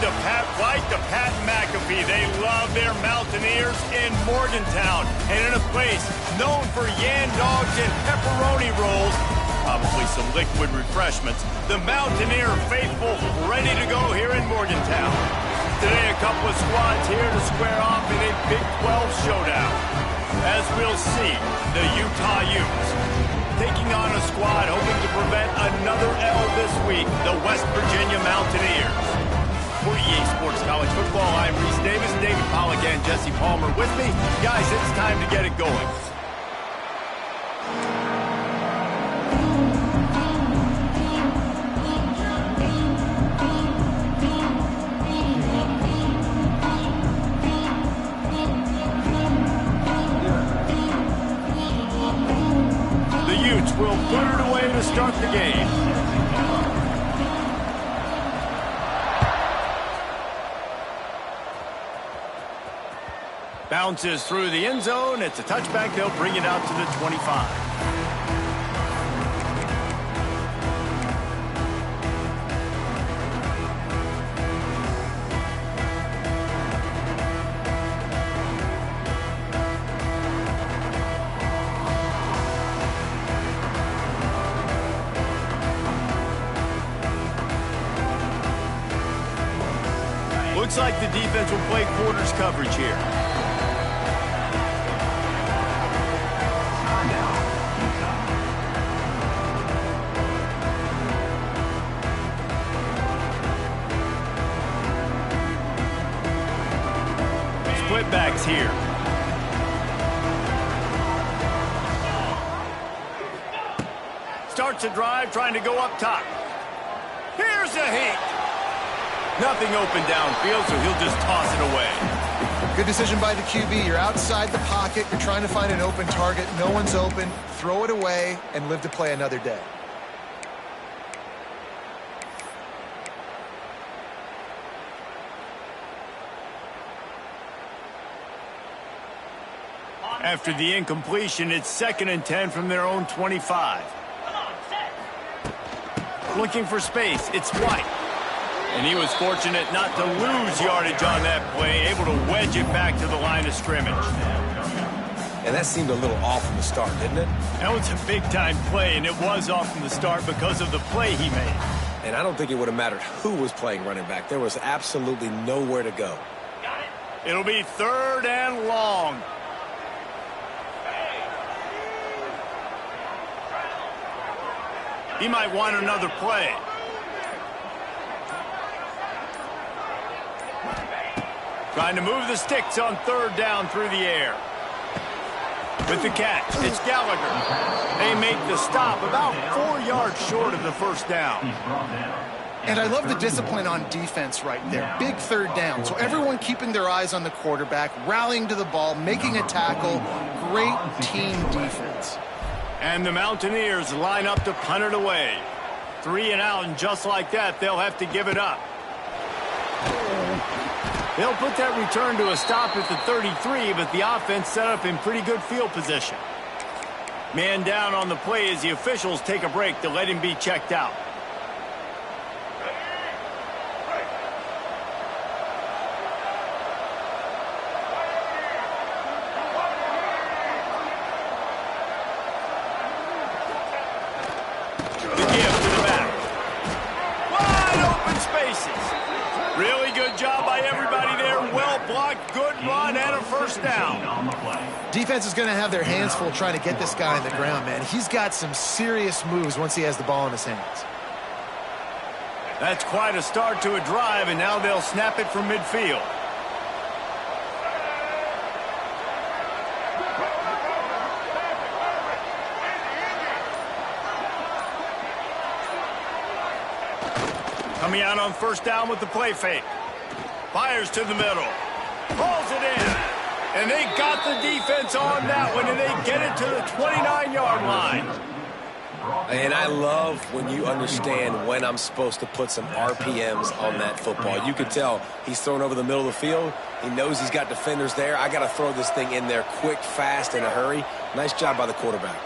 to Pat White, to Pat McAfee. They love their Mountaineers in Morgantown. And in a place known for yan dogs and pepperoni rolls, probably some liquid refreshments, the Mountaineer faithful ready to go here in Morgantown. Today, a couple of squads here to square off in a Big 12 showdown. As we'll see, the Utah Utes taking on a squad hoping to prevent another L this week, the West Virginia Mountaineers. For EA Sports College Football, I'm Reese Davis, David Pollack, and Jesse Palmer with me. Guys, it's time to get it going. Will put it away to start the game. Bounces through the end zone. It's a touchback. They'll bring it out to the 25. Looks like the defense will play quarters coverage here. Split backs here. Starts a drive trying to go up top. Here's a heat. Nothing open downfield, so he'll just toss it away. Good decision by the QB. You're outside the pocket. You're trying to find an open target. No one's open. Throw it away and live to play another day. After the incompletion, it's 2nd and 10 from their own 25. Looking for space. It's White. And he was fortunate not to lose yardage on that play, able to wedge it back to the line of scrimmage. And that seemed a little off from the start, didn't it? That was a big-time play, and it was off from the start because of the play he made. And I don't think it would have mattered who was playing running back. There was absolutely nowhere to go. It'll be 3rd and long. He might want another play. Trying to move the sticks on 3rd down through the air. With the catch, it's Gallagher. They make the stop about 4 yards short of the 1st down. And I love the discipline on defense right there. Big 3rd down. So everyone keeping their eyes on the quarterback, rallying to the ball, making a tackle. Great team defense. And the Mountaineers line up to punt it away. 3 and out, and just like that, they'll have to give it up. They'll put that return to a stop at the 33, but the offense set up in pretty good field position. Man down on the play as the officials take a break to let him be checked out. The give to the back. Wide open spaces. Really good job by everybody there. Well blocked, good run, and a 1st down. Defense is going to have their hands full trying to get this guy on the ground, man. He's got some serious moves once he has the ball in his hands. That's quite a start to a drive, and now they'll snap it from midfield. Coming out on 1st down with the play fake. Fires to the middle. Pulls it in. And they got the defense on that one, and they get it to the 29-yard line. And I love when you understand when I'm supposed to put some RPMs on that football. You could tell he's thrown over the middle of the field. He knows he's got defenders there. I got to throw this thing in there quick, fast, in a hurry. Nice job by the quarterback.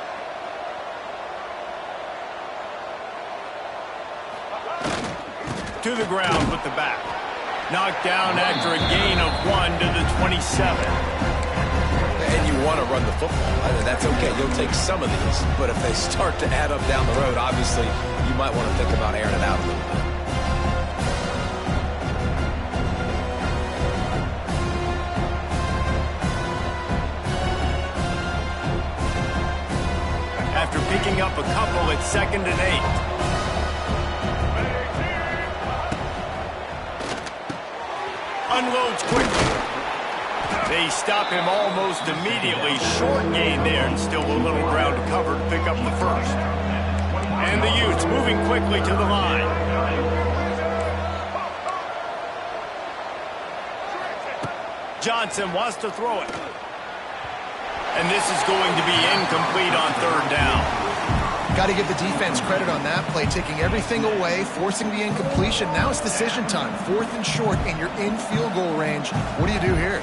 To the ground with the back. Knocked down after a gain of 1 to the 27. And you want to run the football. I mean, that's okay. You'll take some of these. But if they start to add up down the road, obviously, you might want to think about airing it out a little bit. After picking up a couple, it's 2nd and 8. Unloads quickly. They stop him almost immediately. Short gain there, and still a little ground to cover to pick up the first. And the Utes moving quickly to the line. Johnson wants to throw it. And this is going to be incomplete on 3rd down. Got to give the defense credit on that play, taking everything away, forcing the incompletion. Now it's decision time. 4th and short, and you're in field goal range. What do you do here?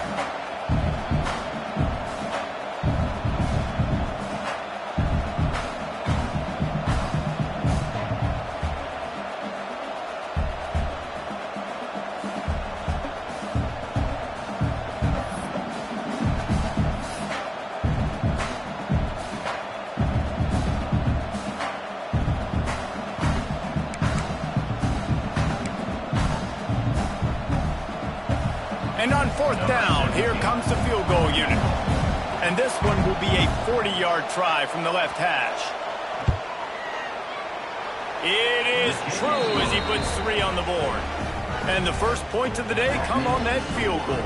And on 4th down, here comes the field goal unit. And this one will be a 40-yard try from the left hash. It is true as he puts 3 on the board. And the first points of the day come on that field goal.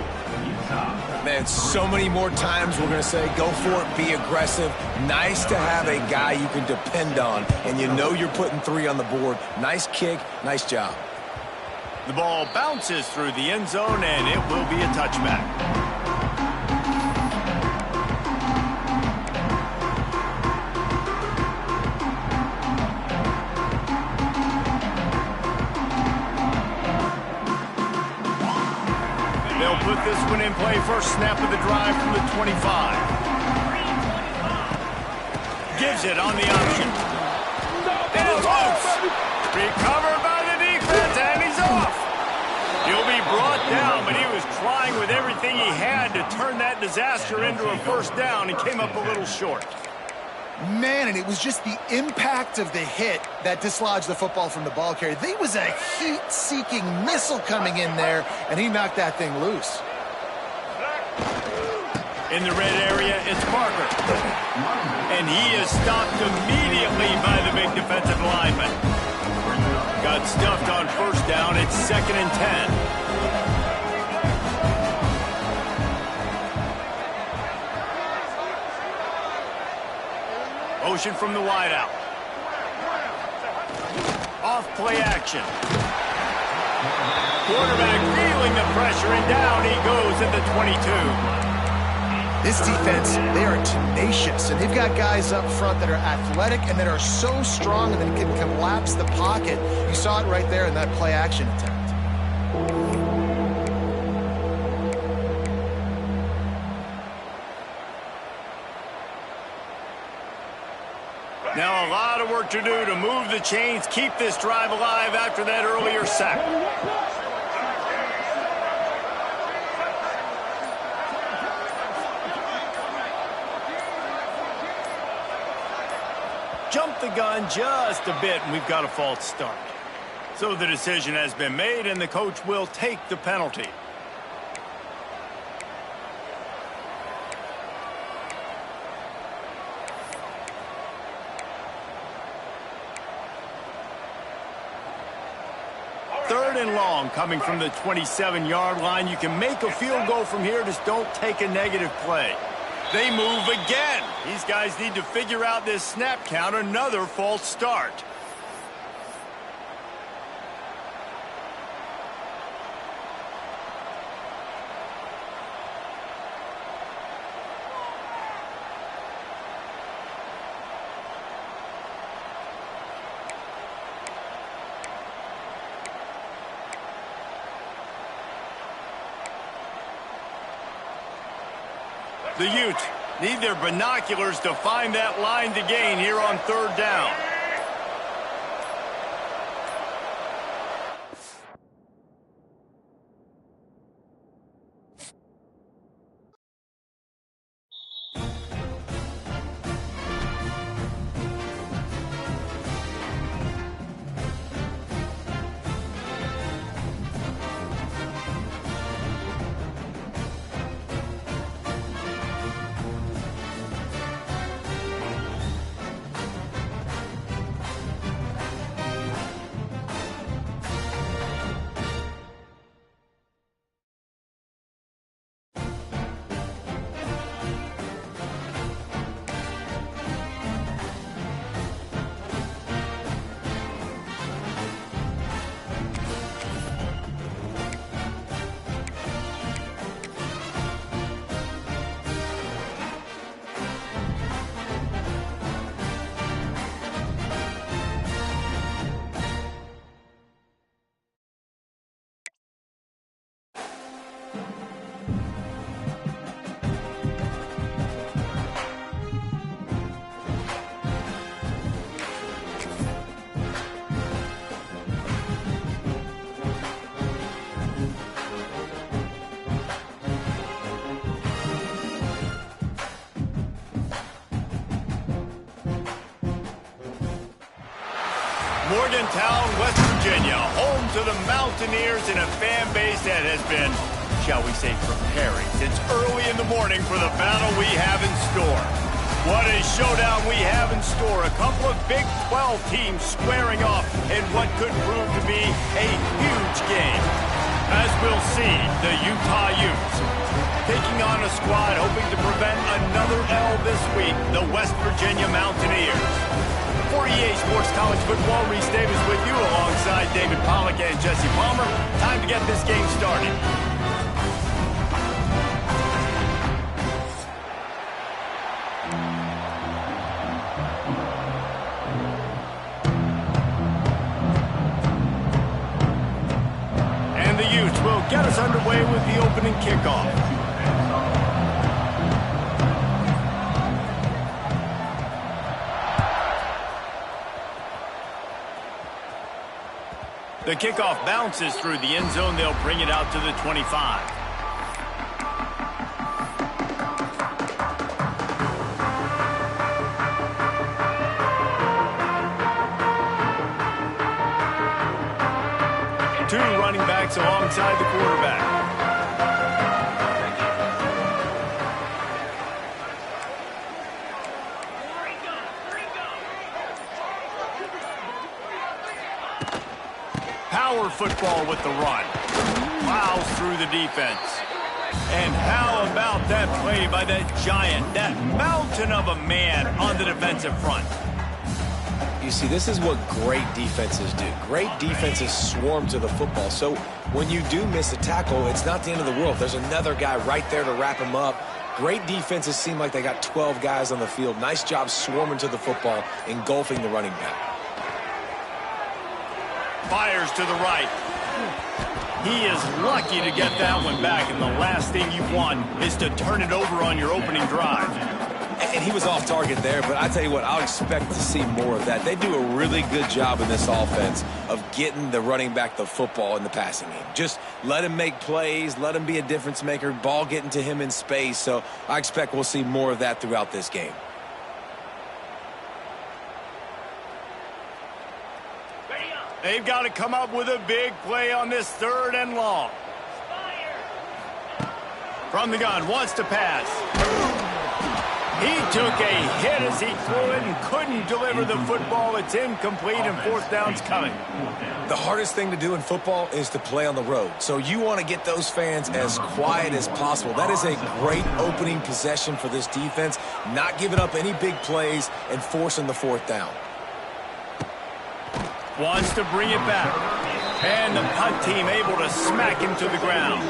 Man, so many more times we're going to say, go for it, be aggressive. Nice to have a guy you can depend on, and you know you're putting 3 on the board. Nice kick, nice job. The ball bounces through the end zone, and it will be a touchback. They'll put this one in play. First snap of the drive from the 25. Gives it on the option. And it's loose. Recovered by the defense, and he's off. He'll be brought down, but he was trying with everything he had to turn that disaster into a first down and came up a little short. Man, and it was just the impact of the hit that dislodged the football from the ball carrier. There was a heat-seeking missile coming in there, and he knocked that thing loose. In the red area, it's Parker. And he is stopped immediately by the big defensive lineman. Got stuffed on first down. It's 2nd and 10. Motion from the wideout. Off play action. Quarterback feeling the pressure, and down he goes at the 22. This defense, they are tenacious, and they've got guys up front that are athletic and that are so strong and that can collapse the pocket. You saw it right there in that play action attempt. Now a lot of work to do to move the chains, keep this drive alive after that earlier sack. Jumped the gun just a bit, and we've got a false start. So the decision has been made, and the coach will take the penalty. Third and long coming from the 27-yard line. You can make a field goal from here, just don't take a negative play. They move again. These guys need to figure out this snap count. Another false start. The Utes need their binoculars to find that line to gain here on third down. Morgantown, West Virginia, home to the Mountaineers and a fan base that has been, shall we say, preparing since early in the morning for the battle we have in store. What a showdown we have in store. A couple of Big 12 teams squaring off in what could prove to be a huge game. As we'll see, the Utah Utes taking on a squad hoping to prevent another L this week, the West Virginia Mountaineers. For EA Sports College Football, Reese Davis with you alongside David Pollack and Jesse Palmer. Time to get this game started. And the Utes will get us underway with the opening kickoff. The kickoff bounces through the end zone. They'll bring it out to the 25. Two running backs alongside the quarterback. Power football with the run. Plows through the defense. And how about that play by that giant, that mountain of a man on the defensive front? You see, this is what great defenses do. Great defenses swarm to the football. So when you do miss a tackle, it's not the end of the world. There's another guy right there to wrap him up. Great defenses seem like they got 12 guys on the field. Nice job swarming to the football, engulfing the running back. Fires to the right. He is lucky to get that one back, and the last thing you want is to turn it over on your opening drive. And he was off target there, but I tell you what, I'll expect to see more of that. They do a really good job in this offense of getting the running back the football in the passing game. Just let him make plays, let him be a difference maker, ball getting to him in space. So I expect we'll see more of that throughout this game. They've got to come up with a big play on this 3rd and long. From the gun, wants to pass. He took a hit as he threw it and couldn't deliver the football. It's incomplete and 4th down's coming. The hardest thing to do in football is to play on the road. So you want to get those fans as quiet as possible. That is a great opening possession for this defense. Not giving up any big plays and forcing the 4th down. Wants to bring it back. And the punt team able to smack him to the ground.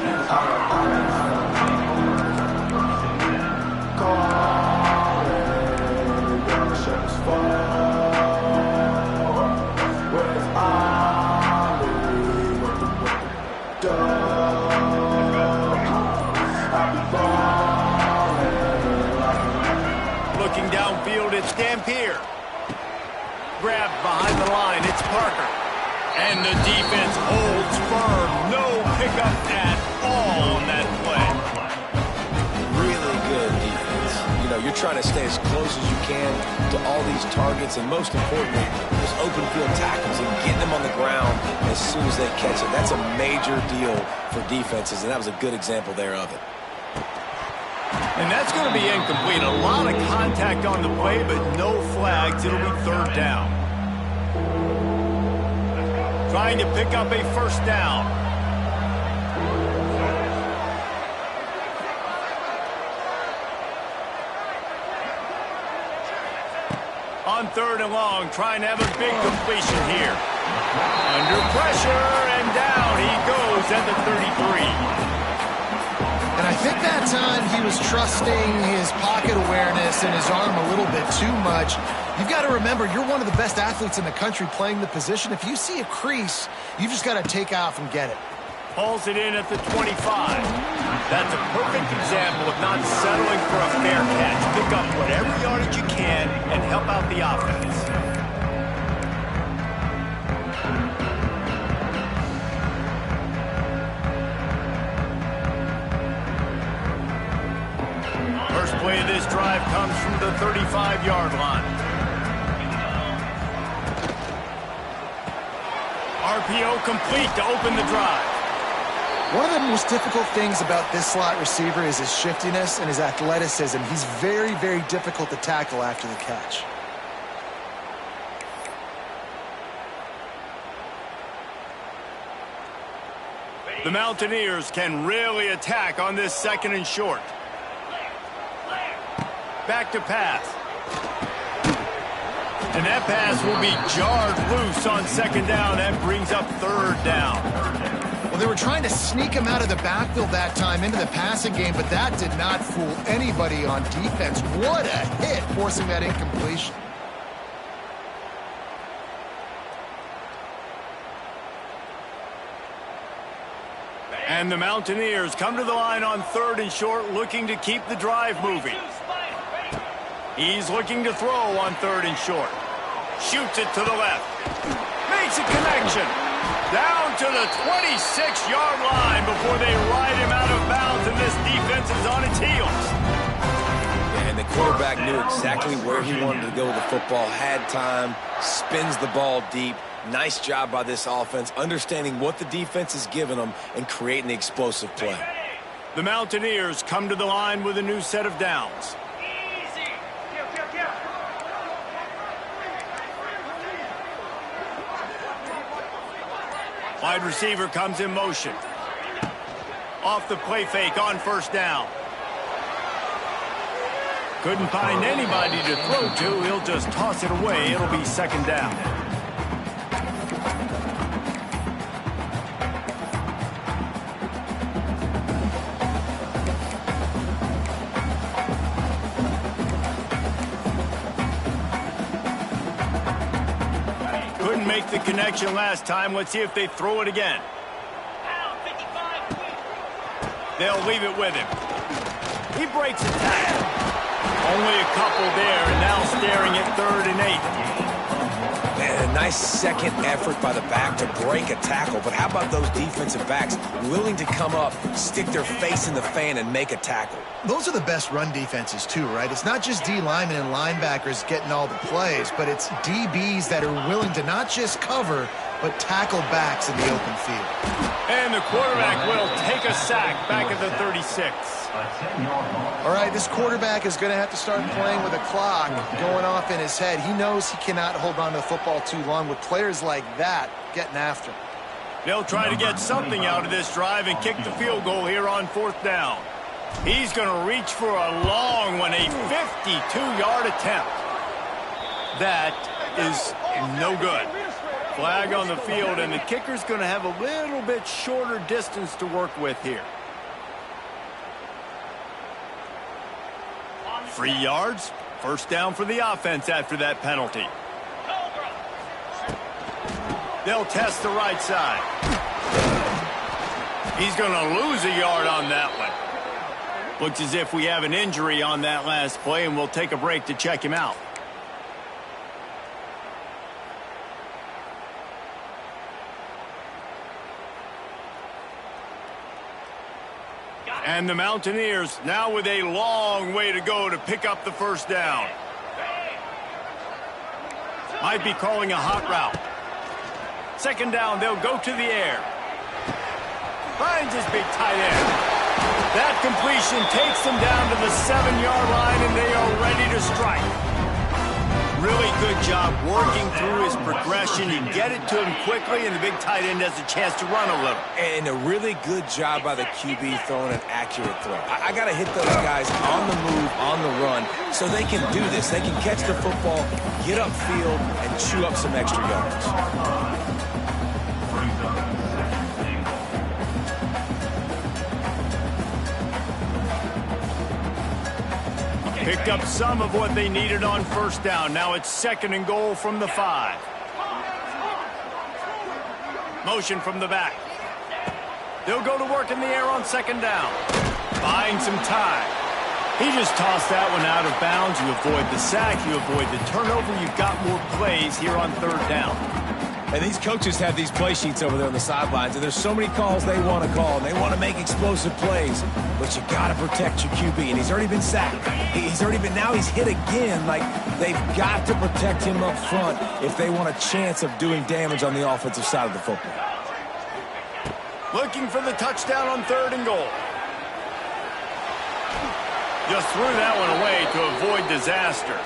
Looking downfield, it's Dampier. Grabbed behind the line, it's Parker. And the defense holds firm. No pickup at all on that play. Really good defense. You know, you're trying to stay as close as you can to all these targets, and most importantly, those open field tackles and getting them on the ground as soon as they catch it. That's a major deal for defenses, and that was a good example there of it. And that's going to be incomplete. A lot of contact on the play, but no flags. It'll be 3rd down. Trying to pick up a 1st down. On 3rd and long, trying to have a big completion here. Under pressure, and down he goes at the 33. And I think that time he was trusting his pocket awareness and his arm a little bit too much. You've got to remember, you're one of the best athletes in the country playing the position. If you see a crease, you just got to take off and get it. Hauls it in at the 25. That's a perfect example of not settling for a fair catch. Pick up whatever yardage you can and help out the offense. First play of this drive comes from the 35-yard line. RPO complete to open the drive. One of the most difficult things about this slot receiver is his shiftiness and his athleticism. He's very, very difficult to tackle after the catch. The Mountaineers can really attack on this 2nd and short. Back to pass. And that pass will be jarred loose on 2nd down. That brings up 3rd down. Well, they were trying to sneak him out of the backfield that time into the passing game, but that did not fool anybody on defense. What a hit, forcing that incompletion. And the Mountaineers come to the line on 3rd and short, looking to keep the drive moving. He's looking to throw on 3rd and short. Shoots it to the left. Makes a connection. Down to the 26-yard line before they ride him out of bounds, and this defense is on its heels. And the quarterback knew exactly where he wanted to go with the football, had time, spins the ball deep. Nice job by this offense, understanding what the defense is giving them and creating the explosive play. The Mountaineers come to the line with a new set of downs. Wide receiver comes in motion. Off the play fake on 1st down. Couldn't find anybody to throw to. He'll just toss it away. It'll be 2nd down. Make the connection last time. Let's see if they throw it again. They'll leave it with him. He breaks a tackle. Only a couple there, and now staring at 3rd and 8. And a nice second effort by the back to break a tackle. But how about those defensive backs willing to come up, stick their face in the fan, and make a tackle? Those are the best run defenses too, right? It's not just D linemen and linebackers getting all the plays, but it's DBs that are willing to not just cover, but tackle backs in the open field. And the quarterback will take a sack back at the 36. All right, this quarterback is going to have to start playing with a clock going off in his head. He knows he cannot hold on to the football too long with players like that getting after him. They'll try to get something out of this drive and kick the field goal here on 4th down. He's going to reach for a long one, a 52-yard attempt. That is no good. Flag on the field, and the kicker's going to have a little bit shorter distance to work with here. 3 yards, 1st down for the offense after that penalty. They'll test the right side. He's going to lose a yard on that one. Looks as if we have an injury on that last play, and we'll take a break to check him out. And the Mountaineers now with a long way to go to pick up the 1st down. Might be calling a hot route. 2nd down, they'll go to the air. Finds his big tight end. That completion takes them down to the 7-yard line, and they are ready to strike. Really good job working through his progression. You get it to him quickly, and the big tight end has a chance to run a little. And a really good job by the QB throwing an accurate throw. I got to hit those guys on the move, on the run, so they can do this. They can catch the football, get upfield, and chew up some extra yards. Picked up some of what they needed on 1st down. Now it's 2nd and goal from the 5. Motion from the back. They'll go to work in the air on 2nd down. Buying some time. He just tossed that one out of bounds. You avoid the sack. You avoid the turnover. You've got more plays here on 3rd down. And these coaches have these play sheets over there on the sidelines, and there's so many calls they want to call, and they want to make explosive plays. But you got to protect your QB, and he's already been sacked. Now he's hit again. Like, they've got to protect him up front if they want a chance of doing damage on the offensive side of the football. Looking for the touchdown on 3rd and goal. Just threw that one away to avoid disaster.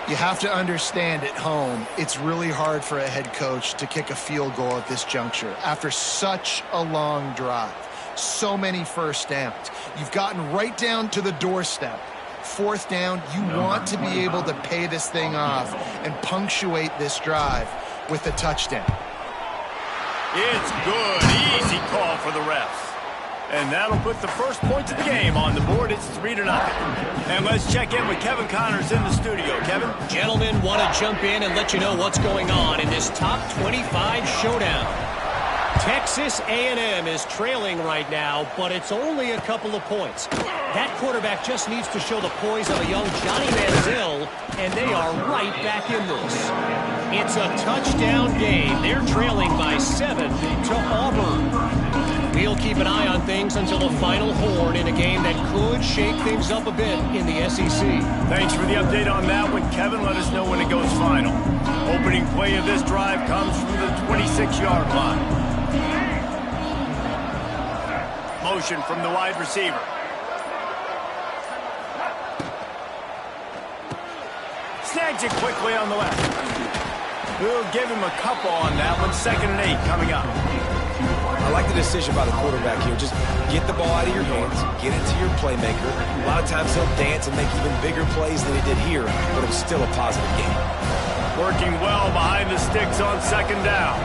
You have to understand at home, it's really hard for a head coach to kick a field goal at this juncture after such a long drive. So many first downs. You've gotten right down to the doorstep. 4th down, you want to be able to pay this thing off and punctuate this drive with a touchdown. It's good. Easy call for the refs. And that'll put the first points of the game on the board. It's 3-0. And let's check in with Kevin Connors in the studio. Kevin? Gentlemen, want to jump in and let you know what's going on in this top 25 showdown. Texas A&M is trailing right now, but it's only a couple of points. That quarterback just needs to show the poise of a young Johnny Manziel, and they are right back in this. It's a touchdown game. They're trailing by 7 to Auburn. We'll keep an eye on things until the final horn in a game that could shake things up a bit in the SEC. Thanks for the update on that one, Kevin. Let us know when it goes final. Opening play of this drive comes from the 26-yard line. Motion from the wide receiver. Snags it quickly on the left. We'll give him a couple on that one. 2nd and 8 coming up. I like the decision by the quarterback here. Just get the ball out of your hands, get it to your playmaker. A lot of times he'll dance and make even bigger plays than he did here, but it was still a positive game. Working well behind the sticks on 2nd down.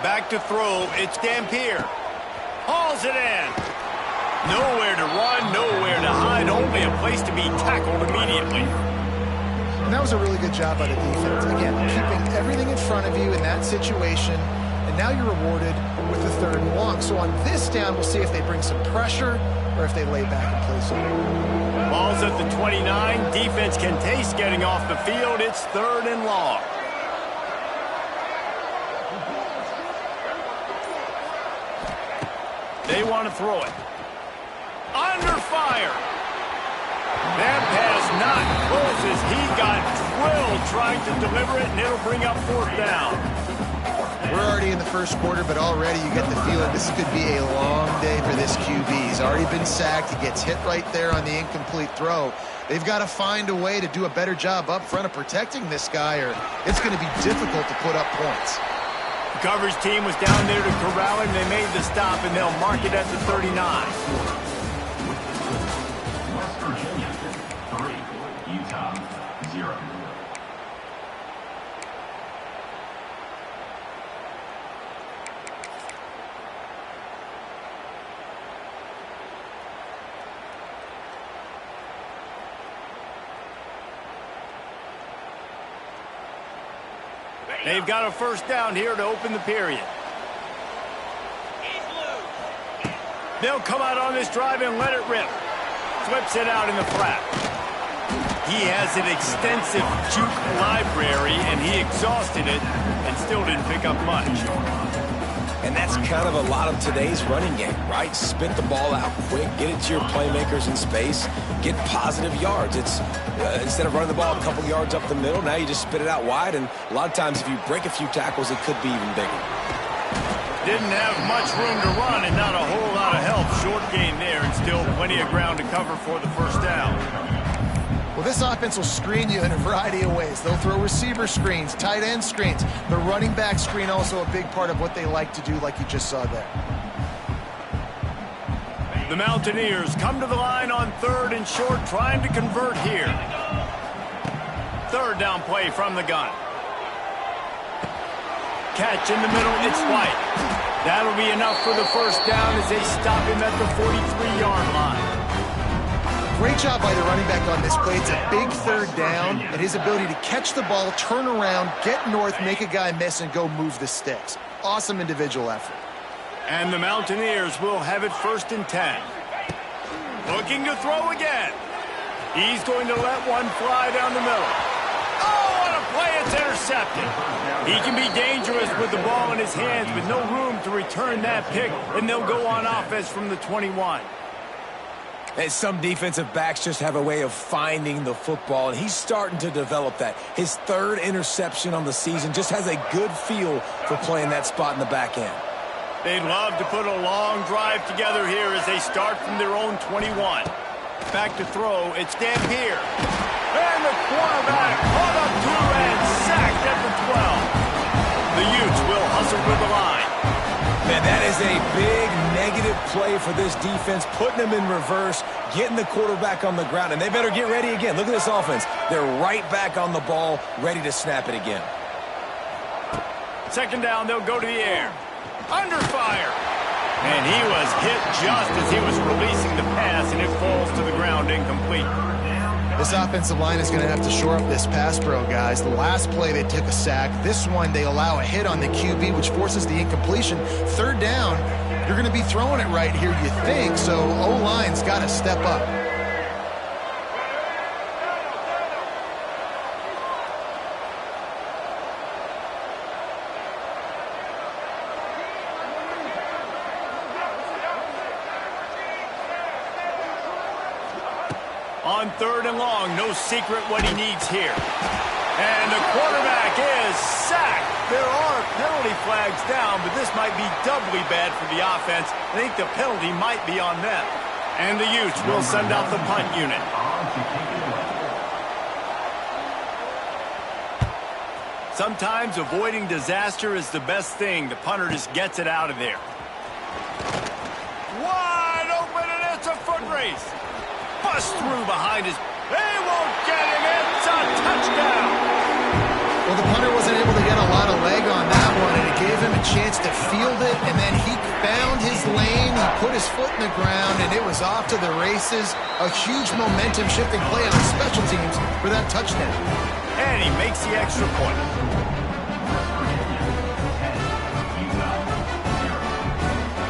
Back to throw. It's Dampier. Hauls it in. Nowhere to run, nowhere to hide. Only a place to be tackled immediately. And that was a really good job by the defense. Again, keeping everything in front of you in that situation, and now you're rewarded with the 3rd and long. So on this down, we'll see if they bring some pressure or if they lay back and play some. Ball's at the 29. Defense can taste getting off the field. It's 3rd and long. They want to throw it. Under fire. That pass not close as he got drilled trying to deliver it, and it'll bring up 4th down. We're already in the first quarter, but already you get the feeling this could be a long day for this QB. He's already been sacked. He gets hit right there on the incomplete throw. They've got to find a way to do a better job up front of protecting this guy, or it's going to be difficult to put up points. The coverage team was down there to corral him. They made the stop, and they'll mark it at the 39. They've got a 1st down here to open the period. They'll come out on this drive and let it rip. Flips it out in the flat. He has an extensive juke library, and he exhausted it and still didn't pick up much. And that's kind of a lot of today's running game, right? Spit the ball out quick, get it to your playmakers in space, get positive yards. It's instead of running the ball a couple yards up the middle, now you just spit it out wide, and a lot of times if you break a few tackles, it could be even bigger. Didn't have much room to run and not a whole lot of help. Short gain there and still plenty of ground to cover for the 1st down. Well, this offense will screen you in a variety of ways. They'll throw receiver screens, tight end screens. The running back screen also a big part of what they like to do, like you just saw there. The Mountaineers come to the line on 3rd and short, trying to convert here. 3rd down play from the gun. Catch in the middle, it's White. That'll be enough for the 1st down as they stop him at the 43-yard line. Great job by the running back on this play. It's a big 3rd down, and his ability to catch the ball, turn around, get north, make a guy miss, and go move the sticks. Awesome individual effort. And the Mountaineers will have it 1st and 10. Looking to throw again. He's going to let one fly down the middle. Oh, what a play. It's intercepted. He can be dangerous with the ball in his hands, but no room to return that pick, and they'll go on offense from the 21. And some defensive backs just have a way of finding the football, and he's starting to develop that. His third interception on the season, just has a good feel for playing that spot in the back end. They'd love to put a long drive together here as they start from their own 21. Back to throw, it's Dampier. And the quarterback caught up to and sacked at the 12. The Utes will hustle to the line. Man, that is a big negative play for this defense, putting them in reverse, getting the quarterback on the ground, and they better get ready again. Look at this offense. They're right back on the ball, ready to snap it again. Second down, they'll go to the air. Under fire. And he was hit just as he was releasing the pass, and it falls to the ground incomplete. This offensive line is going to have to shore up this pass pro, guys. The last play they took a sack. This one they allow a hit on the QB, which forces the incompletion. Third down, you're going to be throwing it right here, you think, so O-line's got to step up. On third and long, no secret what he needs here. And the quarterback is sacked. There are penalty flags down, but this might be doubly bad for the offense. I think the penalty might be on them. And the Utes will send out the punt unit. Sometimes avoiding disaster is the best thing. The punter just gets it out of there. Wide open, and it's a foot race. Bust through behind his... They won't get him. It's a touchdown. Well, the punter wasn't able to get a lot of leg on that one, and it gave him a chance to field it, and then he found his lane. He put his foot in the ground, and it was off to the races. A huge momentum-shifting play on special teams for that touchdown. And he makes the extra point.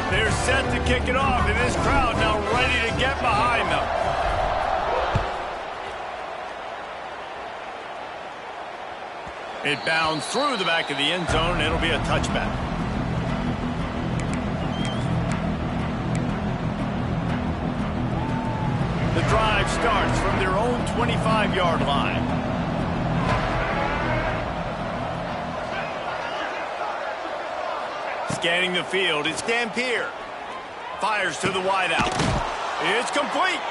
They're set to kick it off, and this crowd now ready to get behind them. It bounds through the back of the end zone, and it'll be a touchback. The drive starts from their own 25-yard line. Scanning the field, it's Dampier. Fires to the wideout. It's complete.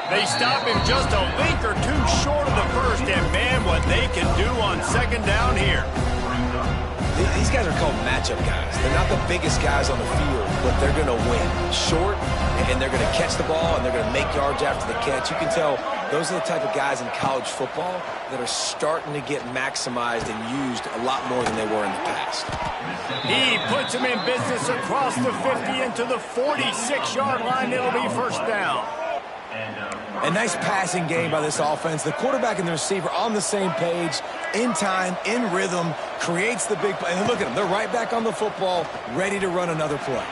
They stop him just a link or two short of the first, and man, what they can do on second down here. These guys are called matchup guys. They're not the biggest guys on the field, but they're going to win. Short, and they're going to catch the ball, and they're going to make yards after the catch. You can tell those are the type of guys in college football that are starting to get maximized and used a lot more than they were in the past. He puts him in business across the 50 into the 46-yard line. It'll be first down. A nice passing game by this offense. The quarterback and the receiver on the same page, in time, in rhythm, creates the big play. And look at them. They're right back on the football, ready to run another play.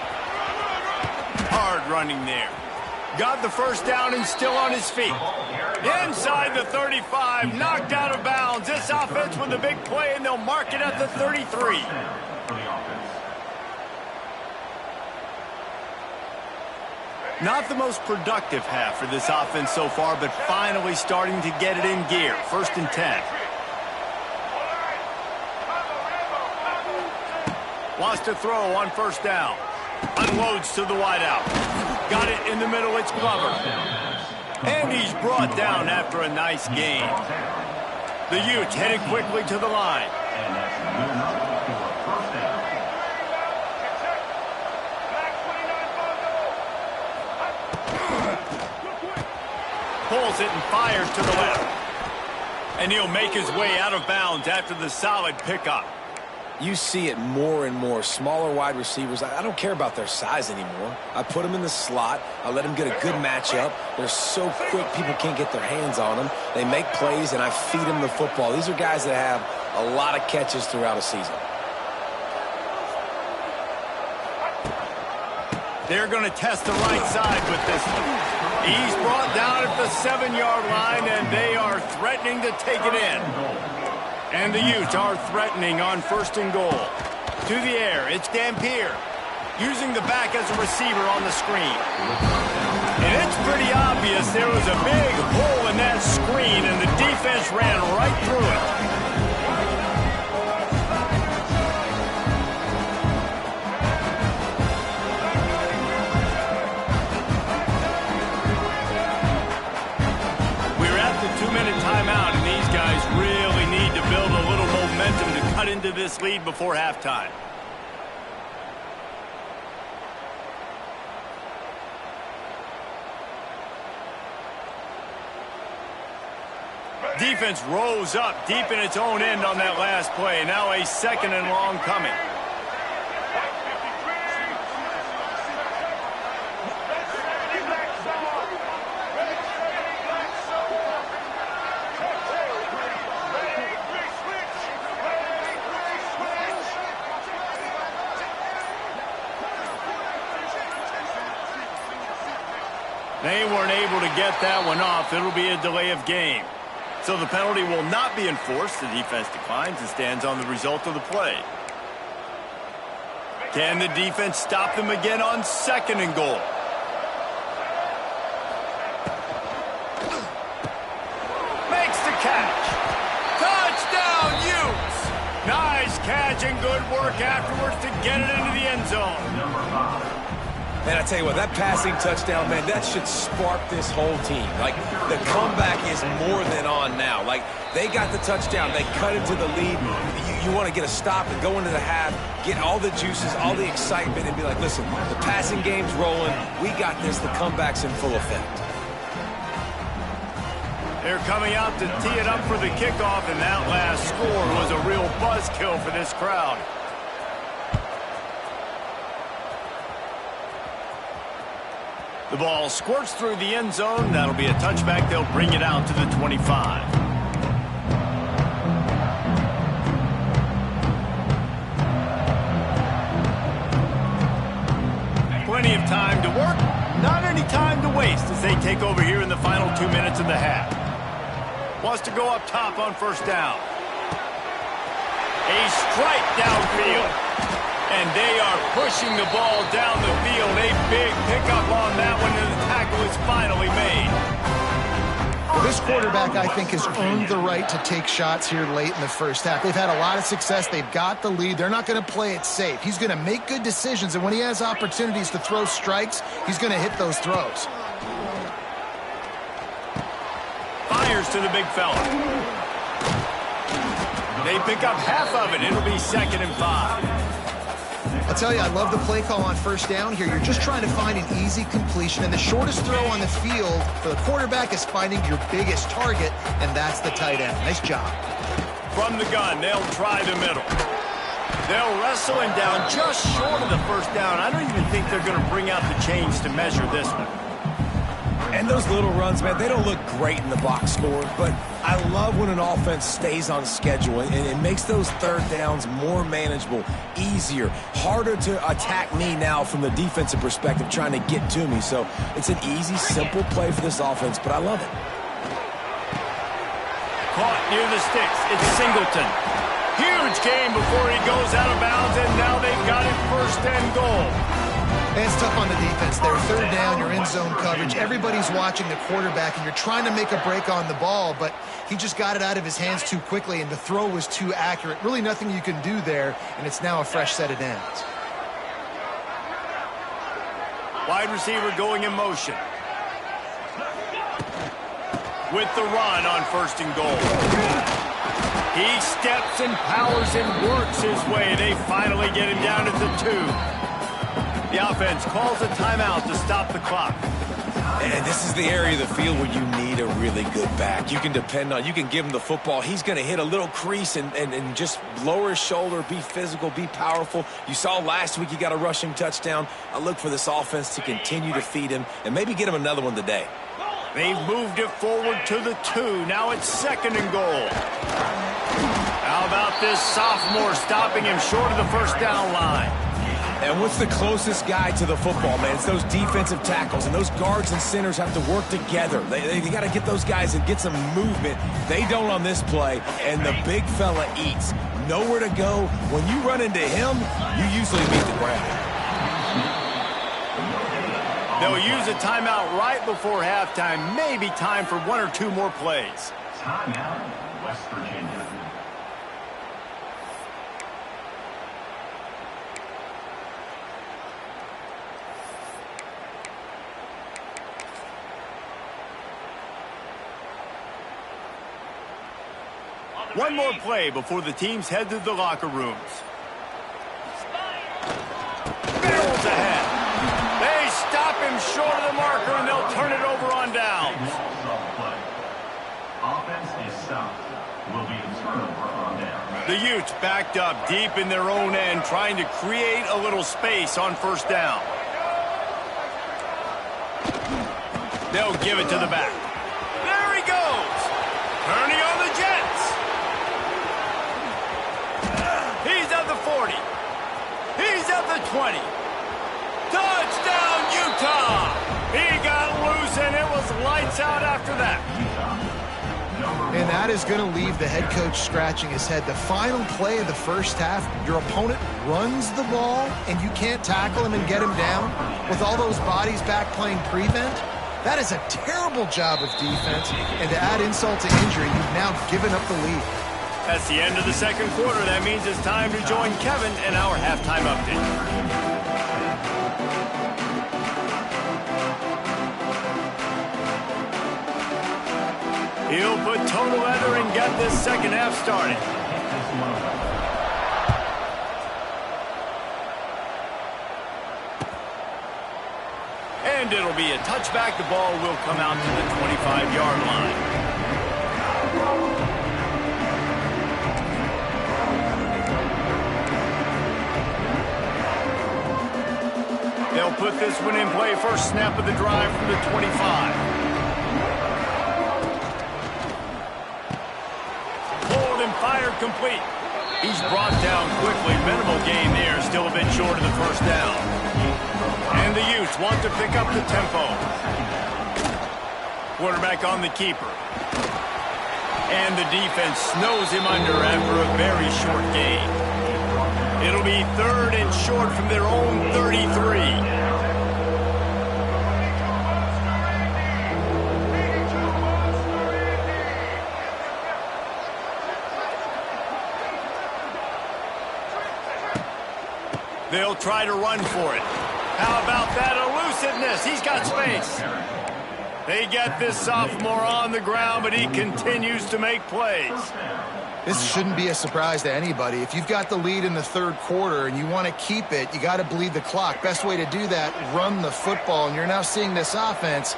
Hard running there. Got the first down and still on his feet. Inside the 35, knocked out of bounds. This offense with a big play, and they'll mark it at the 33. Not the most productive half for this offense so far, but finally starting to get it in gear. First and 10. Wants to throw on first down. Unloads to the wideout. Got it in the middle, it's Glover. And he's brought down after a nice gain. The Utes headed quickly to the line. Pulls it and fires to the left. And he'll make his way out of bounds after the solid pickup. You see it more and more. Smaller wide receivers, I don't care about their size anymore. I put them in the slot. I let them get a good matchup. They're so quick, people can't get their hands on them. They make plays, and I feed them the football. These are guys that have a lot of catches throughout a season. They're going to test the right side with this one. He's brought down at the 7-yard line, and they are threatening to take it in. And the Utes are threatening on 1st and goal. To the air, it's Dampier, using the back as a receiver on the screen. And it's pretty obvious there was a big hole in that screen, and the defense ran right through it. Two-minute timeout, and these guys really need to build a little momentum to cut into this lead before halftime. Defense rose up deep in its own end on that last play. Now a 2nd and long coming. They weren't able to get that one off. It'll be a delay of game. So the penalty will not be enforced. The defense declines and stands on the result of the play. Can the defense stop them again on 2nd and goal? Makes the catch. Touchdown, Utes! Nice catch and good work afterwards to get it into the end zone. Man, I tell you what, that passing touchdown, man, that should spark this whole team. Like, the comeback is more than on now. Like, they got the touchdown. They cut into the lead. You want to get a stop and go into the half, get all the juices, all the excitement, and be like, listen, the passing game's rolling. We got this. The comeback's in full effect. They're coming out to tee it up for the kickoff, and that last score was a real buzzkill for this crowd. The ball squirts through the end zone. That'll be a touchback. They'll bring it out to the 25. Plenty of time to work. Not any time to waste as they take over here in the final 2 minutes of the half. Wants to go up top on 1st down. A strike downfield. And they are pushing the ball down the field. A big pickup on that one, and the tackle is finally made. This quarterback, I think, has earned the right to take shots here late in the first half. They've had a lot of success. They've got the lead. They're not going to play it safe. He's going to make good decisions, and when he has opportunities to throw strikes, he's going to hit those throws. Fires to the big fella. They pick up half of it. It'll be 2nd and 5. I'll tell you, I love the play call on 1st down here. You're just trying to find an easy completion, and the shortest throw on the field for the quarterback is finding your biggest target, and that's the tight end. Nice job. From the gun, they'll try the middle. They'll wrestle him down just short of the 1st down. I don't even think they're going to bring out the chains to measure this one. And those little runs, man, they don't look great in the box score, but I love when an offense stays on schedule, and it makes those 3rd downs more manageable, easier, harder to attack me now from the defensive perspective trying to get to me. So it's an easy, simple play for this offense, but I love it. Caught near the sticks. It's Singleton. Huge game before he goes out of bounds, and now they've got it 1st and goal. And it's tough on the defense there. 3rd down, you're in zone coverage. Everybody's watching the quarterback, and you're trying to make a break on the ball, but he just got it out of his hands too quickly, and the throw was too accurate. Really nothing you can do there, and it's now a fresh set of downs. Wide receiver going in motion. With the run on 1st and goal. He steps and powers and works his way. They finally get him down at the 2. The offense calls a timeout to stop the clock. And this is the area of the field where you need a really good back. You can depend on, you can give him the football. He's going to hit a little crease and just lower his shoulder, be physical, be powerful. You saw last week he got a rushing touchdown. I look for this offense to continue to feed him and maybe get him another one today. They've moved it forward to the 2. Now it's 2nd and goal. How about this sophomore stopping him short of the 1st down line? And what's the closest guy to the football, man? It's those defensive tackles, and those guards and centers have to work together. They got to get those guys and get some movement. They don't on this play, and the big fella eats. Nowhere to go. When you run into him, you usually meet the ground. They'll use a timeout right before halftime. Maybe time for one or two more plays. Timeout, West Virginia. One more play before the teams head to the locker rooms. Barrels ahead. They stop him short of the marker, and they'll turn it over on downs. Offense is stopped. Will be a turnover on down. The Utes backed up deep in their own end, trying to create a little space on first down. They'll give it to the back. There he goes. Turning on the Jets. He's at the 40. He's at the 20. Touchdown, Utah! He got loose, and it was lights out after that. And that is going to leave the head coach scratching his head. The final play of the first half, your opponent runs the ball, and you can't tackle him and get him down with all those bodies back playing prevent. That is a terrible job of defense, and to add insult to injury, you've now given up the lead. That's the end of the second quarter. That means it's time to join Kevin in our halftime update. He'll put total leather and get this second half started. And it'll be a touchback. The ball will come out to the 25-yard line. They'll put this one in play. First snap of the drive from the 25. Pulled and fired complete. He's brought down quickly. Minimal gain there. Still a bit short of the first down. And the Utes want to pick up the tempo. Quarterback on the keeper. And the defense snows him under after a very short gain. It'll be third and short from their own 33. They'll try to run for it. How about that elusiveness? He's got space. They get this sophomore on the ground, but he continues to make plays. This shouldn't be a surprise to anybody. If you've got the lead in the third quarter and you want to keep it, you got to bleed the clock. Best way to do that, run the football. And you're now seeing this offense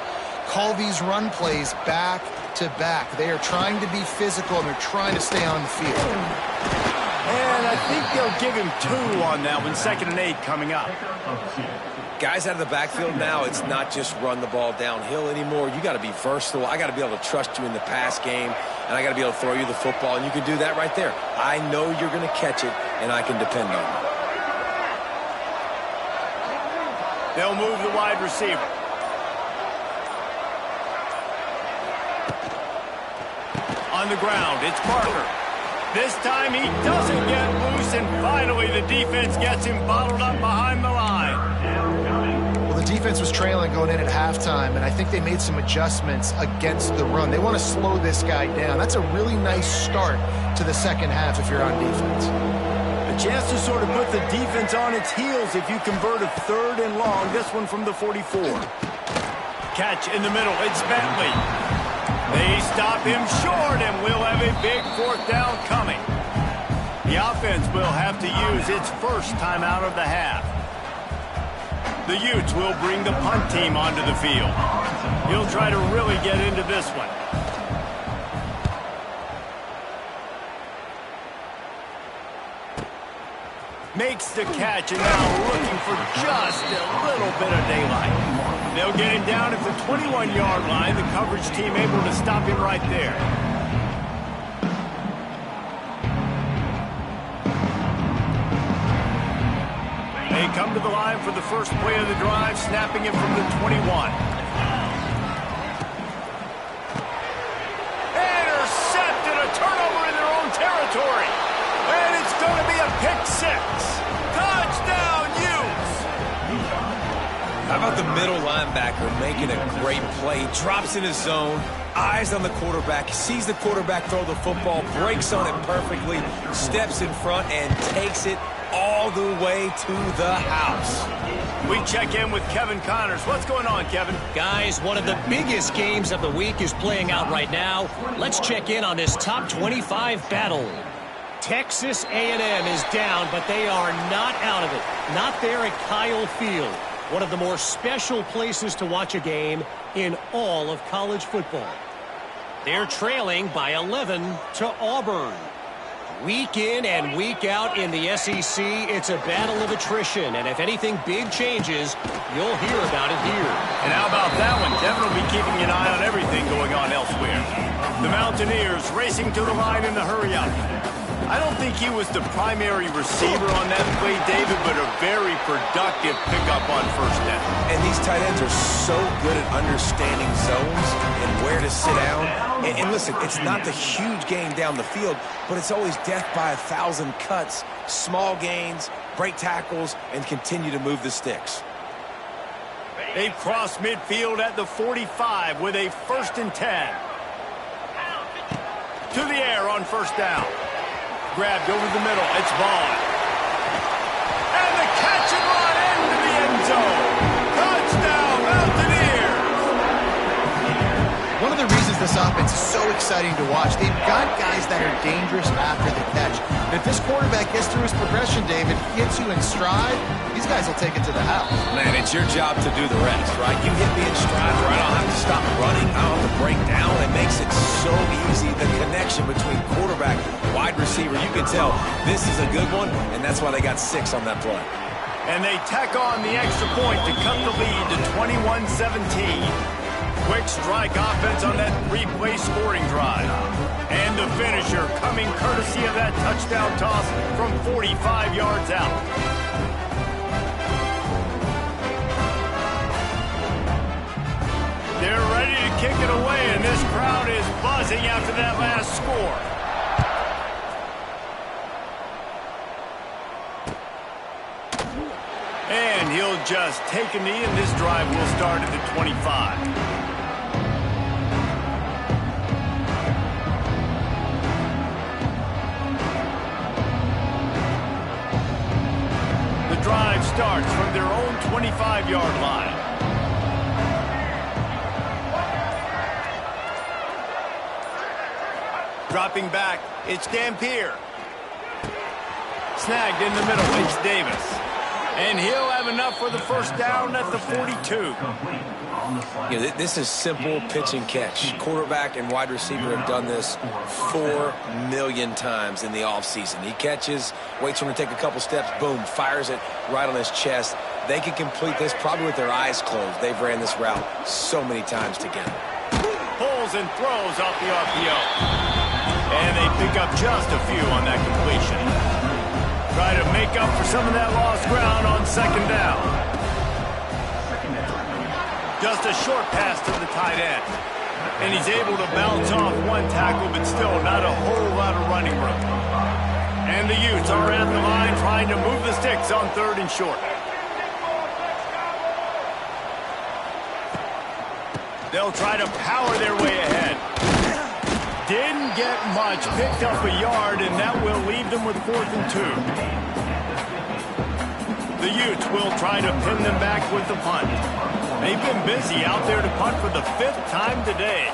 call these run plays back to back. They are trying to be physical, and they're trying to stay on the field. And I think they'll give him 2 on that one. 2nd and 8 coming up. Guys out of the backfield now, it's not just run the ball downhill anymore. You got to be versatile. I got to be able to trust you in the pass game, and I got to be able to throw you the football, and you can do that right there. I know you're going to catch it, and I can depend on you. They'll move the wide receiver. On the ground, it's Parker. This time he doesn't get loose, and finally the defense gets him bottled up behind the line. Well, the defense was trailing going in at halftime, and I think they made some adjustments against the run. They want to slow this guy down. That's a really nice start to the second half if you're on defense. A chance to sort of put the defense on its heels if you convert a 3rd and long. This one from the 44. Catch in the middle. It's Bentley. They stop him short, and we'll have a big 4th down coming. The offense will have to use its first timeout of the half. The Utes will bring the punt team onto the field. He'll try to really get into this one. Makes the catch, and now looking for just a little bit of daylight. They'll get him down at the 21-yard line. The coverage team able to stop him right there. They They come to the line for the first play of the drive, snapping it from the 21. Intercepted, a turnover in their own territory. And it's going to be a pick six. Touchdown, Utes! How about the middle linebacker making a great play? Drops in his zone, eyes on the quarterback, sees the quarterback throw the football, breaks on it perfectly, steps in front, and takes it all the way to the house. We check in with Kevin Connors. What's going on, Kevin? Guys, one of the biggest games of the week is playing out right now. Let's check in on this top 25 battle. Texas A&M is down, but they are not out of it. Not there at Kyle Field, one of the more special places to watch a game in all of college football. They're trailing by 11 to Auburn. Week in and week out in the SEC, it's a battle of attrition, and if anything big changes, you'll hear about it here. And how about that one? Kevin will be keeping an eye on everything going on elsewhere. The Mountaineers racing to the line in the hurry-up. I don't think he was the primary receiver on that play, David, but a very productive pickup on first down. And these tight ends are so good at understanding zones and where to sit down. And listen, it's not the huge gain down the field, but it's always death by 1,000 cuts, small gains, break tackles, and continue to move the sticks. They've crossed midfield at the 45 with a 1st and 10. To the air on first down. Grabbed over the middle. It's Vaughn. And the catch and run into the end zone. Touchdown, Mountaineers. One of the reasons this offense is so exciting to watch, they've got guys that are dangerous after the catch. And if this quarterback gets through his progression, David, hits you in stride, these guys will take it to the house. Man, it's your job to do the rest, right? You hit me in stride, right? I don't have to stop running. I don't have to break down. It makes it so easy. The connection between quarterback, wide receiver, you can tell this is a good one, and that's why they got 6 on that play. And they tack on the extra point to cut the lead to 21-17. Quick strike offense on that 3-play scoring drive. And the finisher coming courtesy of that touchdown toss from 45 yards out. They're ready to kick it away, and this crowd is buzzing after that last score. And he'll just take a knee, and this drive will start at the 25. The drive starts from their own 25-yard line. Dropping back, it's Dampier. Snagged in the middle, it's Davis. And he'll have enough for the first down at the 42. Yeah, this is simple pitch and catch. Quarterback and wide receiver have done this 4 million times in the offseason. He catches, waits for him to take a couple steps, boom, fires it right on his chest. They can complete this probably with their eyes closed. They've ran this route so many times together. Pulls and throws off the RPO. And they pick up just a few on that completion. Try to make up for some of that lost ground on second down. Just a short pass to the tight end. And he's able to bounce off one tackle, but still not a whole lot of running room. And the Utes are at the line trying to move the sticks on 3rd and short. They'll try to power their way ahead. Didn't get much, picked up a yard, and that will leave them with 4th and 2. The Utes will try to pin them back with the punt. They've been busy out there to punt for the 5th time today.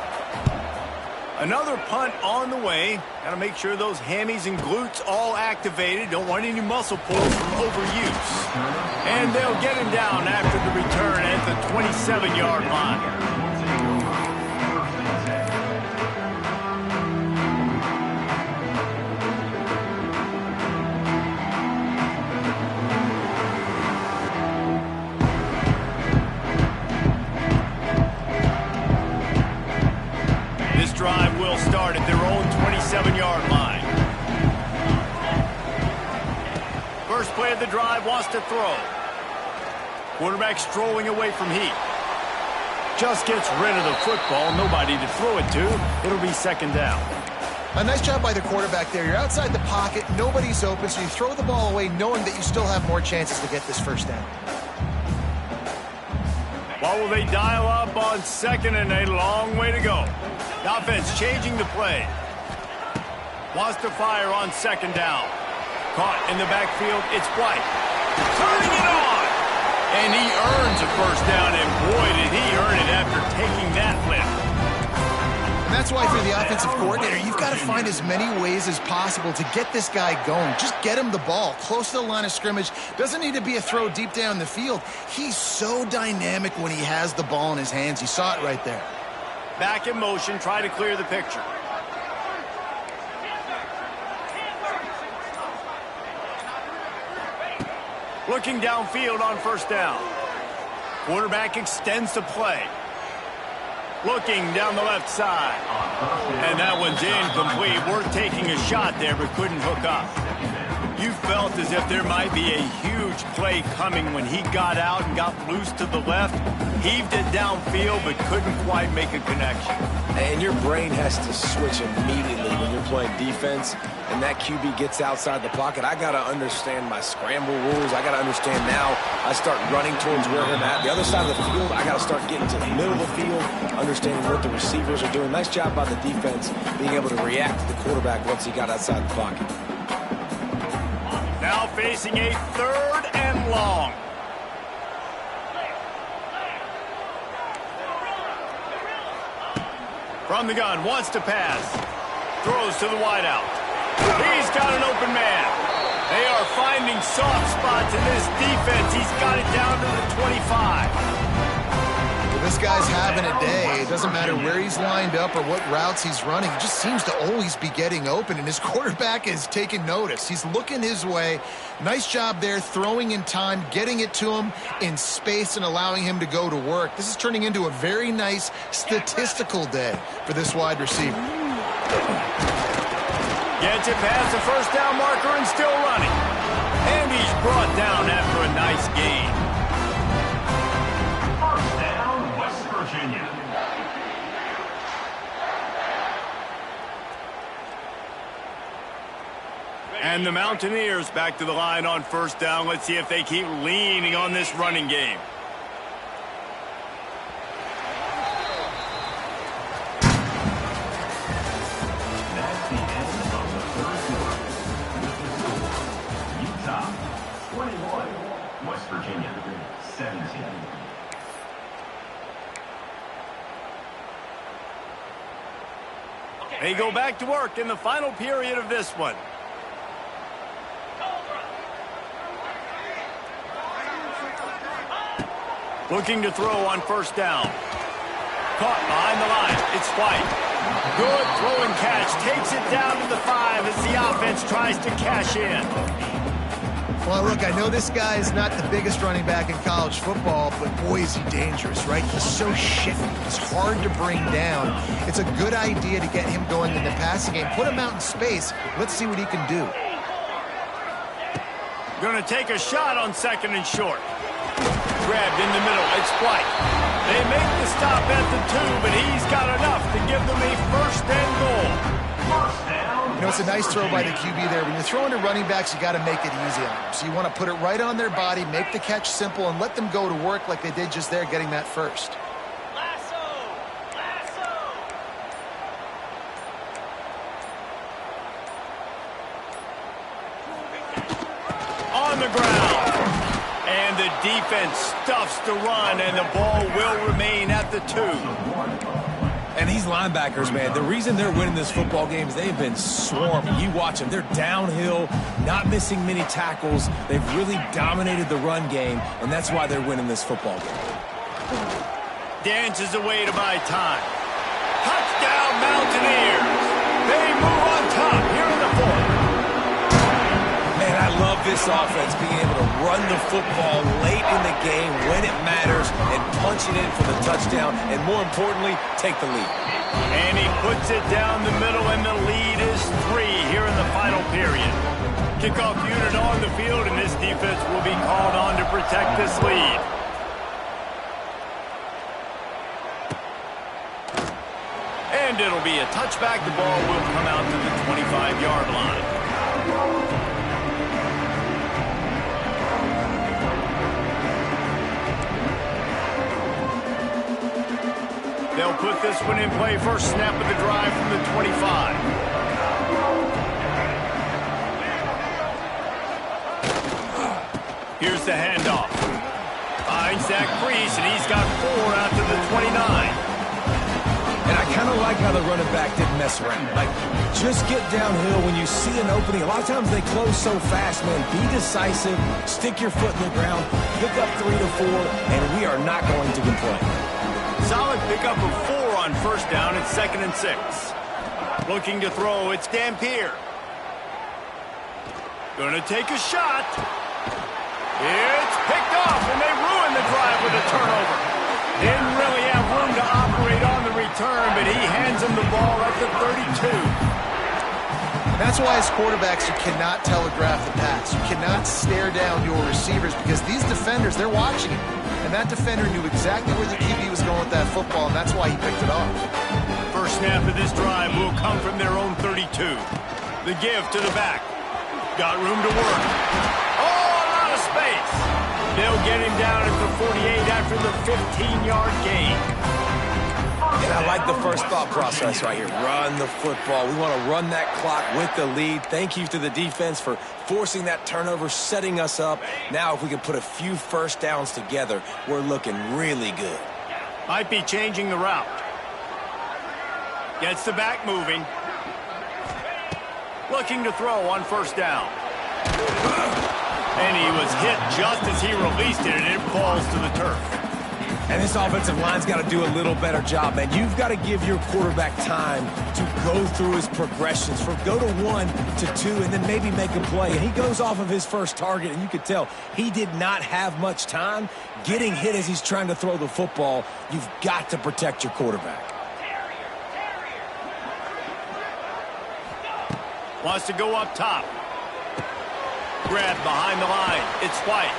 Another punt on the way. Got to make sure those hammies and glutes all activated. Don't want any muscle pulls from overuse. And they'll get him down after the return at the 27-yard line. Drive will start at their own 27-yard line. First play of the drive wants to throw. Quarterback strolling away from heat. Just gets rid of the football. Nobody to throw it to. It'll be second down. A nice job by the quarterback there. You're outside the pocket. Nobody's open, so you throw the ball away knowing that you still have more chances to get this first down. What will they dial up on second and a long way to go? The offense changing the play. Wants to fire on second down. Caught in the backfield. It's White. Turning it on. And he earns a first down, and boy, did he earn it after taking that lift. And that's why for the offensive coordinator, you've got to find as many ways as possible to get this guy going. Just get him the ball close to the line of scrimmage. Doesn't need to be a throw deep down the field. He's so dynamic when he has the ball in his hands. You saw it right there. Back in motion, try to clear the picture. Looking downfield on first down. Quarterback extends the play. Looking down the left side. And that one's incomplete. Worth taking a shot there, but couldn't hook up. You felt as if there might be a huge play coming when he got out and got loose to the left. Heaved it downfield, but couldn't quite make a connection. And your brain has to switch immediately when you're playing defense and that QB gets outside the pocket. I got to understand my scramble rules. I got to understand now I start running towards where I'm at. The other side of the field, I got to start getting to the middle of the field, understanding what the receivers are doing. Nice job by the defense being able to react to the quarterback once he got outside the pocket. Now facing a third and long. From the gun, wants to pass. Throws to the wideout. He's got an open man. They are finding soft spots in this defense. He's got it down to the 25. This guy's having a day. It doesn't matter where he's lined up or what routes he's running. He just seems to always be getting open, and his quarterback is taking notice. He's looking his way. Nice job there, throwing in time, getting it to him in space and allowing him to go to work. This is turning into a very nice statistical day for this wide receiver. Gets it past the first down marker and still running. And he's brought down after a nice gain. Virginia. And the Mountaineers back to the line on first down. Let's see if they keep leaning on this running game. That's the end of the third quarter. Utah, 21. West Virginia, 17. They go back to work in the final period of this one. Looking to throw on first down. Caught behind the line. It's White. Good throw and catch. Takes it down to the 5 as the offense tries to cash in. Well, look, I know this guy is not the biggest running back in college football, but boy, is he dangerous, right? He's so shifty. He's hard to bring down. It's a good idea to get him going in the passing game. Put him out in space. Let's see what he can do. Going to take a shot on second and short. Grabbed in the middle. It's White. They make the stop at the 2, but he's got enough to give them a first and goal. You know, it's a nice throw by the QB there. When you're throwing to running backs, you got to make it easy on them. So you want to put it right on their body, make the catch simple, and let them go to work like they did just there, getting that first. On the ground. And the defense stuffs the run, and the ball will remain at the 2. And these linebackers, man, the reason they're winning this football game is they've been swarming. You watch them. They're downhill, not missing many tackles. They've really dominated the run game, and that's why they're winning this football game. Dances away to buy time. Touchdown, Mountaineers. They move on top here in the 4th. Man, I love this offense being able to run the football late in the game when it matters and punch it in for the touchdown and, more importantly, take the lead. And he puts it down the middle, and the lead is 3 here in the final period. Kickoff unit on the field, and this defense will be called on to protect this lead. And it'll be a touchback. The ball will come out to the 25-yard line. They'll put this one in play. First snap of the drive from the 25. Here's the handoff. Finds that crease, and he's got 4 out to the 29. And I kind of like how the running back didn't mess around. Like, just get downhill when you see an opening. A lot of times they close so fast, man. Be decisive, stick your foot in the ground, pick up 3 to 4, and we are not going to complain. Solid pickup of 4 on first down. It's 2nd and 6. Looking to throw. It's Dampier. Gonna take a shot. It's picked off, and they ruin the drive with a turnover. Didn't really have room to operate on the return, but he hands him the ball at the 32. That's why as quarterbacks you cannot telegraph the pass. You cannot stare down your receivers because these defenders, they're watching it. And that defender knew exactly where the QB was going with that football, and that's why he picked it off. First snap of this drive will come from their own 32. The give to the back. Got room to work. Oh, a lot of space. They'll get him down at the 48 after the 15-yard gain. And I like the first thought process right here. Run the football. We want to run that clock with the lead. Thank you to the defense for forcing that turnover, setting us up. Now if we can put a few first downs together, we're looking really good. Might be changing the route. Gets the back moving. Looking to throw on first down. And he was hit just as he released it, and it falls to the turf. And this offensive line's got to do a little better job, man. You've got to give your quarterback time to go through his progressions, from go to 1 to 2, and then maybe make a play. And he goes off of his first target, and you could tell he did not have much time getting hit as he's trying to throw the football. You've got to protect your quarterback. Wants to go up top. Grab behind the line. It's White.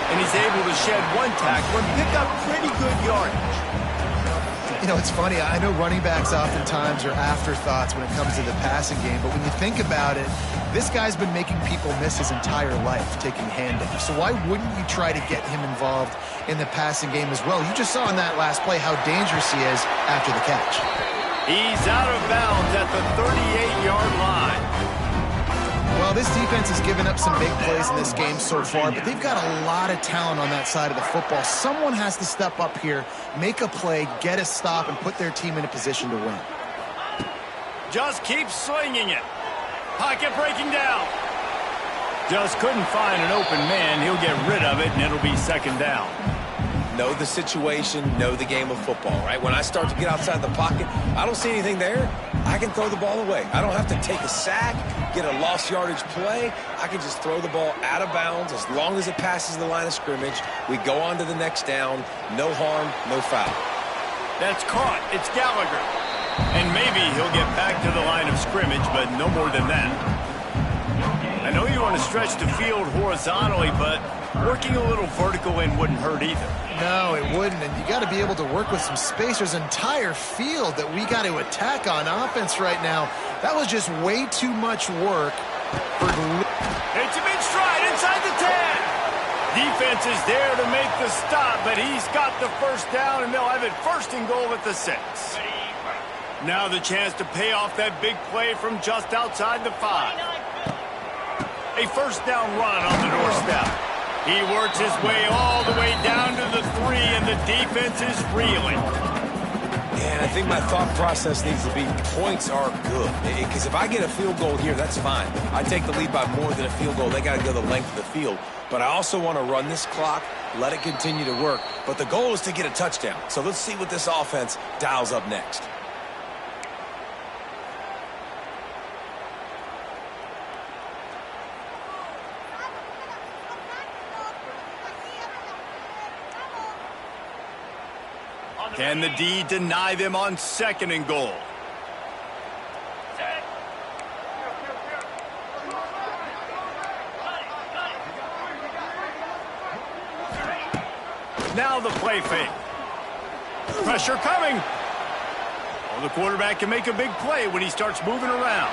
And he's able to shed 1 tackle and pick up pretty good yardage. You know, it's funny. I know running backs oftentimes are afterthoughts when it comes to the passing game, but when you think about it, this guy's been making people miss his entire life taking handoffs. So why wouldn't you try to get him involved in the passing game as well? You just saw in that last play how dangerous he is after the catch. He's out of bounds at the 38-yard line. Well, this defense has given up some big plays in this game so far, but they've got a lot of talent on that side of the football. Someone has to step up here, make a play, get a stop, and put their team in a position to win. Just keep slinging it. Pocket breaking down. Just couldn't find an open man. He'll get rid of it, and it'll be 2nd down. Know the situation, know the game of football, right? When I start to get outside the pocket, I don't see anything there. I can throw the ball away. I don't have to take a sack, get a lost yardage play. I can just throw the ball out of bounds as long as it passes the line of scrimmage. We go on to the next down. No harm, no foul. That's caught. It's Gallagher. And maybe he'll get back to the line of scrimmage, but no more than that. I know you want to stretch the field horizontally, but working a little vertical in wouldn't hurt either. No, it wouldn't, and you got to be able to work with some space. There's an entire field that we got to attack on offense right now. That was just way too much work. It's a big stride inside the 10. Defense is there to make the stop, but he's got the first down, and they'll have it 1st and goal at the 6. Now the chance to pay off that big play from just outside the 5. A first down run on the doorstep. He works his way all the way down to the 3, and the defense is reeling. And I think my thought process needs to be points are good. Because if I get a field goal here, that's fine. I take the lead by more than a field goal. They got to go the length of the field. But I also want to run this clock, let it continue to work. But the goal is to get a touchdown. So let's see what this offense dials up next. Can the D deny them on 2nd and goal? Now the play fake. Pressure coming. Well, the quarterback can make a big play when he starts moving around.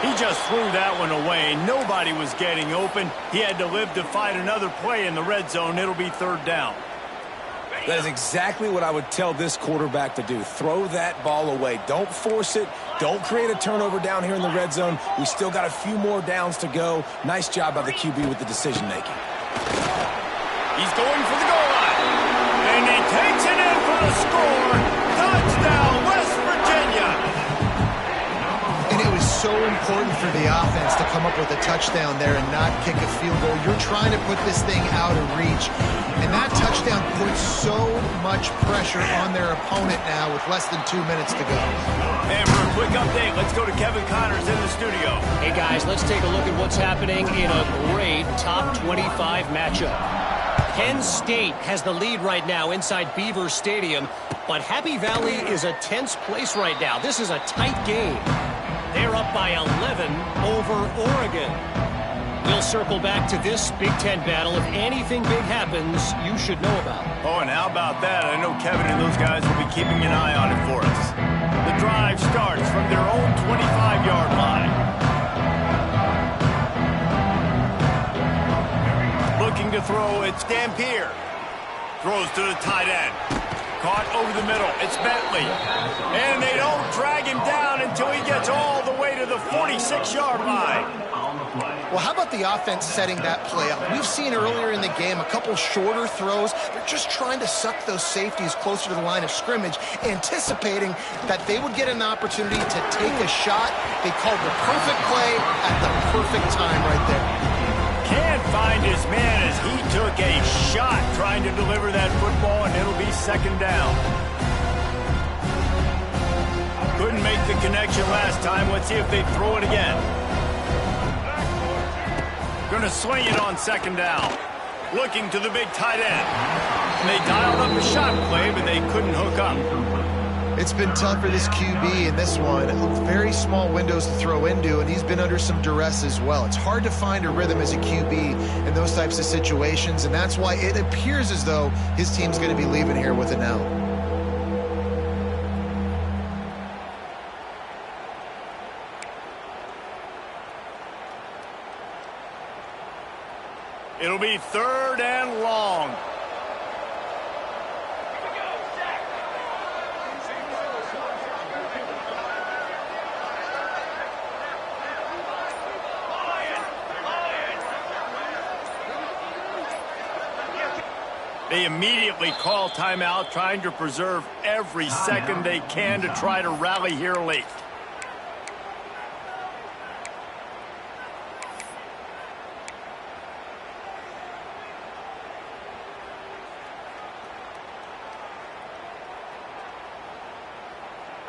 He just threw that one away. Nobody was getting open. He had to live to fight another play in the red zone. It'll be third down. That is exactly what I would tell this quarterback to do. Throw that ball away. Don't force it. Don't create a turnover down here in the red zone. We still got a few more downs to go. Nice job by the QB with the decision-making. He's going for the goal line. And he takes it in for the score. Touchdown, West Virginia. And it was so important for the offense to come up with a touchdown there and not kick a field goal. You're trying to put this thing out of reach. And that touchdown puts so much pressure on their opponent now with less than 2 minutes to go. And for a quick update, let's go to Kevin Connors in the studio. Hey, guys, let's take a look at what's happening in a great top 25 matchup. Penn State has the lead right now inside Beaver Stadium, but Happy Valley is a tense place right now. This is a tight game. They're up by 11 over Oregon. We'll circle back to this Big Ten battle. If anything big happens, you should know about it. Oh, and how about that? I know Kevin and those guys will be keeping an eye on it for us. The drive starts from their own 25-yard line. Looking to throw, it's Dampier. Throws to the tight end. Caught over the middle. It's Bentley. And they don't drag him down until he gets all the way to the 46-yard line. Well, how about the offense setting that play up? We've seen earlier in the game a couple shorter throws. They're just trying to suck those safeties closer to the line of scrimmage, anticipating that they would get an opportunity to take a shot. They called the perfect play at the perfect time right there. Can't find his man as he took a shot trying to deliver that football, and it'll be second down. Couldn't make the connection last time. Let's see if they throw it again. Going to swing it on second down. Looking to the big tight end. And they dialed up a shot play, but they couldn't hook up. It's been tough for this QB in this one. Very small windows to throw into, and he's been under some duress as well. It's hard to find a rhythm as a QB in those types of situations, and that's why it appears as though his team's going to be leaving here with it now. It'll be third and long. They immediately call timeout, trying to preserve every second they can to try to rally here late.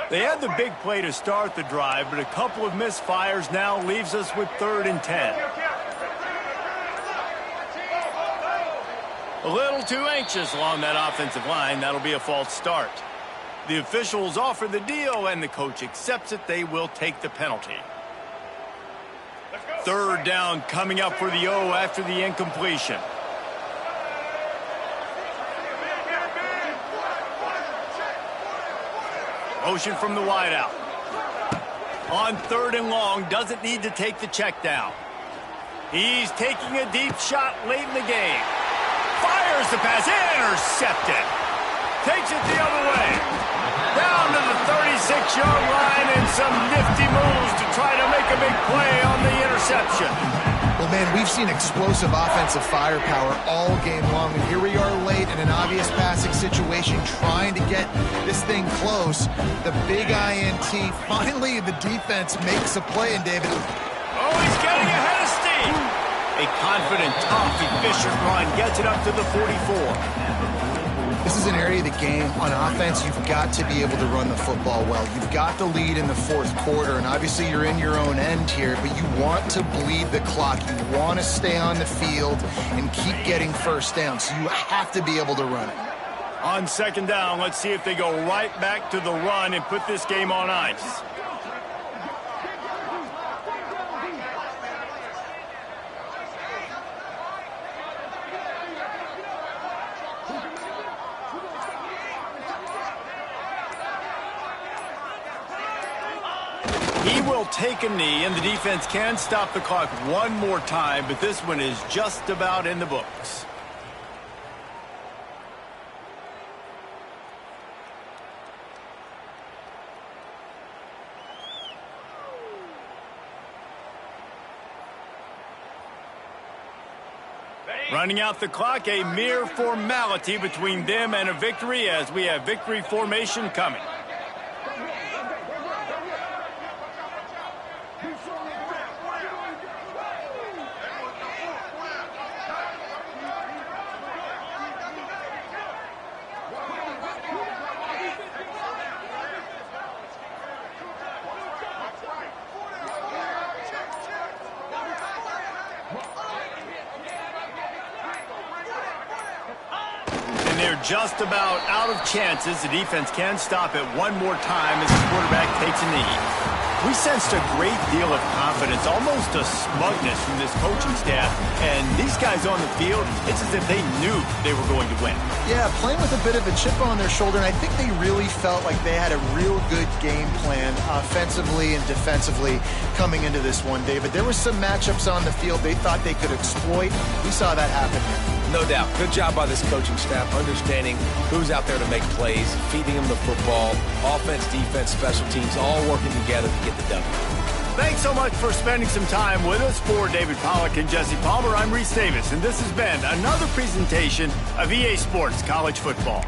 They had the big play to start the drive, but a couple of misfires now leaves us with 3rd and 10. A little too anxious along that offensive line. That'll be a false start. The officials offer the deal, and the coach accepts it. They will take the penalty. 3rd down coming up for the O after the incompletion. Motion from the wideout. On 3rd and long, doesn't need to take the check down. He's taking a deep shot late in the game. Fires the pass, intercepted. Takes it the other way. Down to the 36-yard line, and some nifty moves to try to make a big play on the interception. Well, man, we've seen explosive offensive firepower all game long, and here we are late in an obvious passing situation trying to get this thing close. The big INT, finally the defense makes a play, and David... Oh, he's getting ahead of steam. A confident, tough, efficient run gets it up to the 44. This is an area of the game on offense you've got to be able to run the football well. You've got the lead in the 4th quarter, and obviously you're in your own end here, but you want to bleed the clock. You want to stay on the field and keep getting first down, so you have to be able to run it. On 2nd down, let's see if they go right back to the run and put this game on ice. He will take a knee, and the defense can stop the clock one more time, but this one is just about in the books. Running out the clock, a mere formality between them and a victory as we have victory formation coming. They're just about out of chances. The defense can stop it one more time as the quarterback takes a knee. We sensed a great deal of confidence, almost a smugness from this coaching staff. And these guys on the field, it's as if they knew they were going to win. Yeah, playing with a bit of a chip on their shoulder, and I think they really felt like they had a real good game plan offensively and defensively coming into this one, David. There were some matchups on the field they thought they could exploit. We saw that happen here. No doubt. Good job by this coaching staff, understanding who's out there to make plays, feeding them the football, offense, defense, special teams, all working together to get the W. Thanks so much for spending some time with us. For David Pollack and Jesse Palmer, I'm Reese Davis, and this has been another presentation of EA Sports College Football.